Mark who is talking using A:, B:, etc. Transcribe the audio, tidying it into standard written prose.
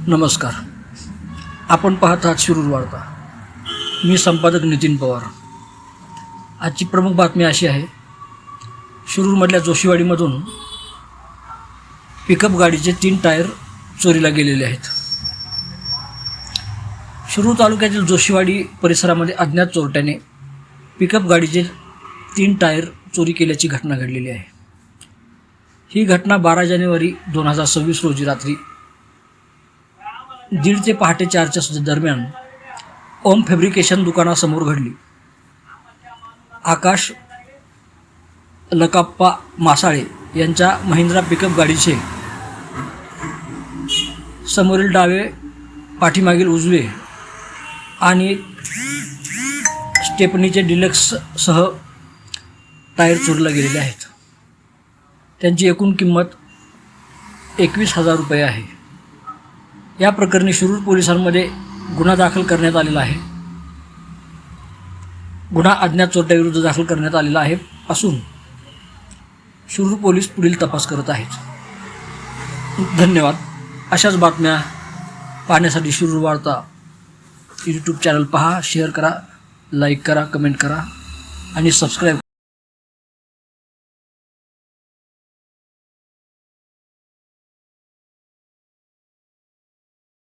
A: नमस्कार. आपण पाहत आहात शिरूर वार्ता. मी संपादक नितीन पवार. आजची प्रमुख बातमी अशी आहे, शिरूरमधल्या जोशीवाडीमधून पिकअप गाडीचे 3 टायर चोरीला गेलेले आहेत. शिरूर तालुक्यातील जोशीवाडी परिसरामध्ये अज्ञात चोरट्याने पिकअप गाडीचे 3 टायर चोरी केल्याची घटना घडलेली आहे. ही घटना 12 जानेवारी 2026 रोजी रात्री 1:30 ते पहाटे 4च्या दरम्यान ओम फॅब्रिकेशन दुकानासमोर घडली. आकाश लकाप्पा मासाळे यांच्या महिंद्रा पिकअप गाडीचे समोरील डावे, पाठीमागील उजवे आणि स्टेपनीचे डिलक्ससह टायर चोरीला गेलेले आहेत. त्यांची एकूण किंमत 21,000 रुपये आहे. या प्रकरणी शिरूर पोलिसांमध्ये गुन्हा दाखल करण्यात आलेला आहे. गुन्हा अज्ञात चोरट्याविरुद्ध दाखल करण्यात आलेला आहे असून शिरूर पोलीस पुढील तपास करत आहेत. धन्यवाद. अशाच बातम्या पाहण्यासाठी शिरूर वार्ता यूट्यूब चॅनल पहा, शेअर करा, लाईक करा, कमेंट करा आणि सबस्क्राईब